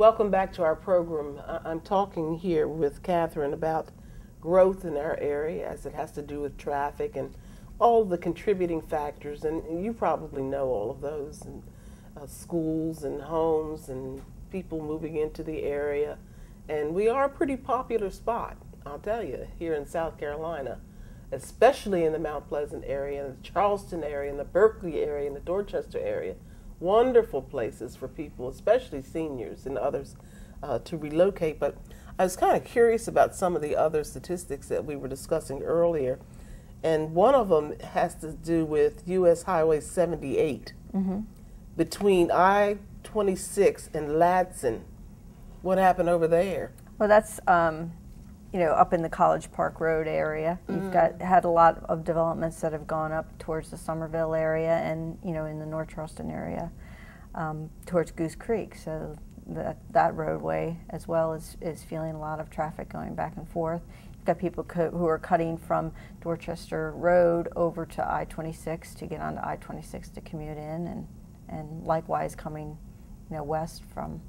Welcome back to our program. I'm talking here with Kathryn about growth in our area as it has to do with traffic and all the contributing factors, and you probably know all of those, and schools and homes and people moving into the area. And we are a pretty popular spot, I'll tell you, here in South Carolina, especially in the Mount Pleasant area, the Charleston area, and the Berkeley area, and the Dorchester area. Wonderful places for people, especially seniors and others, to relocate. But I was kind of curious about some of the other statistics that we were discussing earlier. And one of them has to do with U.S. Highway 78 between I-26 and Ladson. What happened over there? Well, that's you know, up in the College Park Road area. You've had a lot of developments that have gone up towards the Somerville area and, you know, in the North Charleston area towards Goose Creek. So that roadway as well is feeling a lot of traffic going back and forth. You've got people who are cutting from Dorchester Road over to I-26 to get onto I-26 to commute in, and likewise coming, you know, west from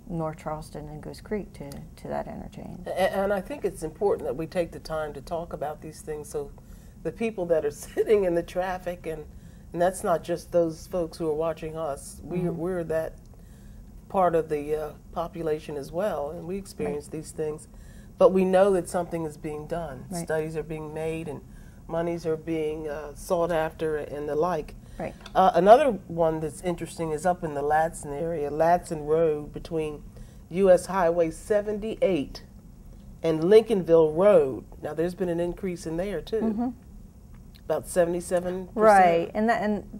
North Charleston and Goose Creek to that interchange. And I think it's important that we take the time to talk about these things so the people that are sitting in the traffic, and that's not just those folks who are watching us, we're that part of the population as well, and we experience these things. But we know that something is being done. Studies are being made and monies are being sought after and the like. Another one that's interesting is up in the Ladson area, Ladson Road between U.S. Highway 78 and Lincolnville Road. Now there's been an increase in there too, about 77%. Right, and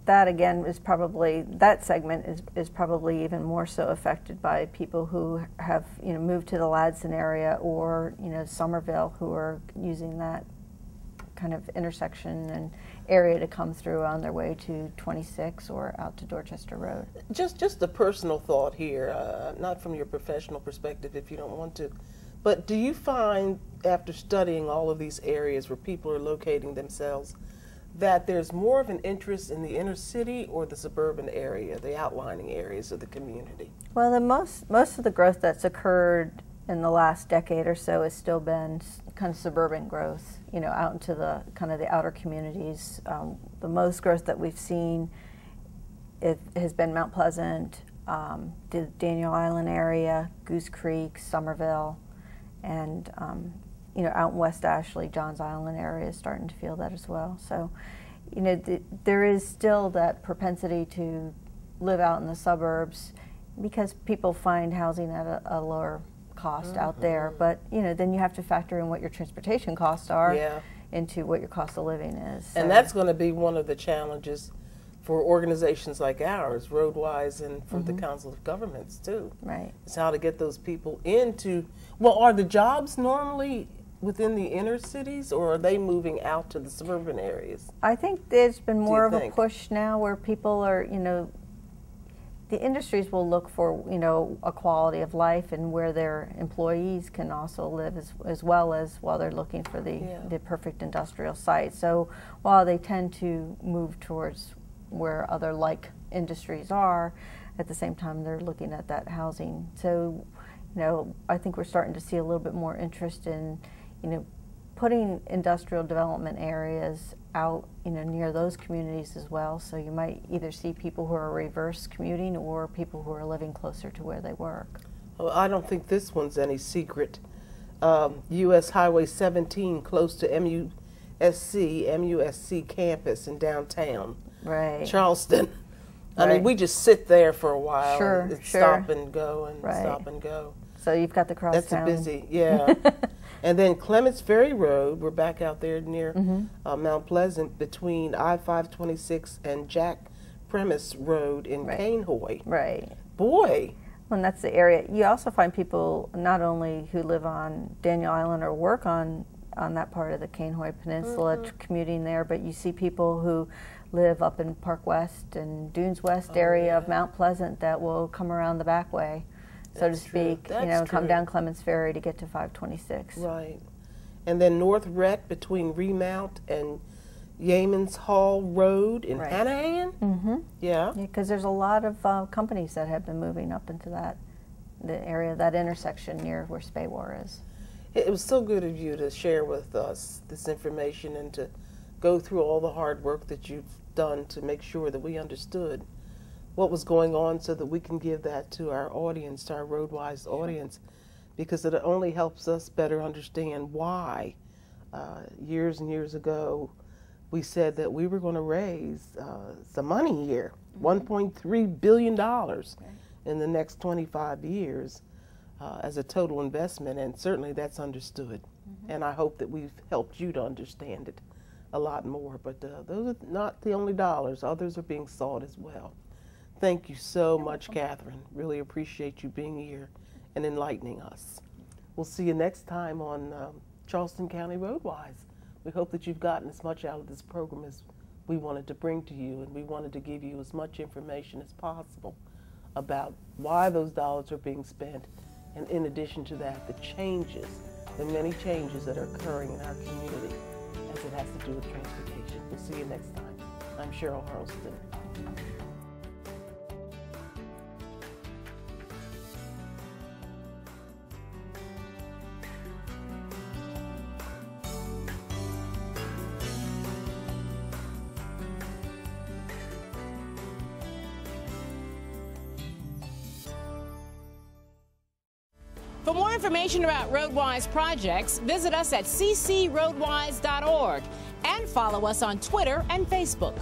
that again is probably, that segment is probably even more so affected by people who have, you know, moved to the Ladson area or, you know, Somerville, who are using that kind of intersection and area to come through on their way to 26 or out to Dorchester Road. Just a personal thought here, not from your professional perspective if you don't want to, but do you find after studying all of these areas where people are locating themselves that there's more of an interest in the inner city or the suburban area, the outlining areas of the community? Well, the most of the growth that's occurred in the last decade or so has still been kind of suburban growth, you know, out into the kind of the outer communities. The most growth that we've seen has been Mount Pleasant, the Daniel Island area, Goose Creek, Somerville, and you know, out in West Ashley, Johns Island area is starting to feel that as well. So, you know, there is still that propensity to live out in the suburbs because people find housing at a lower cost out there, but you know, then you have to factor in what your transportation costs are into what your cost of living is. So. And that's going to be one of the challenges for organizations like ours, RoadWise, and for the Council of Governments too. Right. It's how to get those people into, well, are the jobs normally within the inner cities or are they moving out to the suburban areas? I think there's been more of a push now where people are, you know, the industries will look for, you know, a quality of life and where their employees can also live as well as while they're looking for the perfect industrial site. So while they tend to move towards where other like industries are, at the same time they're looking at that housing. So, you know, I think we're starting to see a little bit more interest in, you know, putting industrial development areas out, you know, near those communities as well. So you might either see people who are reverse commuting or people who are living closer to where they work. Well, I don't think this one's any secret. U.S. Highway 17 close to MUSC campus in downtown Charleston. I mean, we just sit there for a while and stop and go and stop and go. So you've got the crosstown. That's a busy, And then Clements Ferry Road, we're back out there near Mount Pleasant between I-526 and Jack Premise Road in Cainhoy. Boy. Well, and that's the area. You also find people not only who live on Daniel Island or work on that part of the Cainhoy Peninsula commuting there, but you see people who live up in Park West and Dunes West area of Mount Pleasant that will come around the back way, so to speak, you know, come down Clements Ferry to get to 526. Right. And then North Rec between Remount and Yeamans Hall Road in Right. Hanahan? Mm-hmm. Yeah. Because there's a lot of companies that have been moving up into the area, that intersection near where Spaywar is. It was so good of you to share with us this information and to go through all the hard work that you've done to make sure that we understood what was going on so that we can give that to our audience, to our RoadWise audience, because it only helps us better understand why years and years ago we said that we were going to raise some money here, $1.3 billion in the next 25 years as a total investment, and certainly that's understood. And I hope that we've helped you to understand it a lot more. But those are not the only dollars. Others are being sought as well. Thank you so much, Kathryn. Really appreciate you being here and enlightening us. We'll see you next time on Charleston County RoadWise. We hope that you've gotten as much out of this program as we wanted to bring to you, and we wanted to give you as much information as possible about why those dollars are being spent, and in addition to that, the changes, the many changes that are occurring in our community as it has to do with transportation. We'll see you next time. I'm Cheryl Harleston. For more information about RoadWise projects, visit us at ccroadwise.org and follow us on Twitter and Facebook.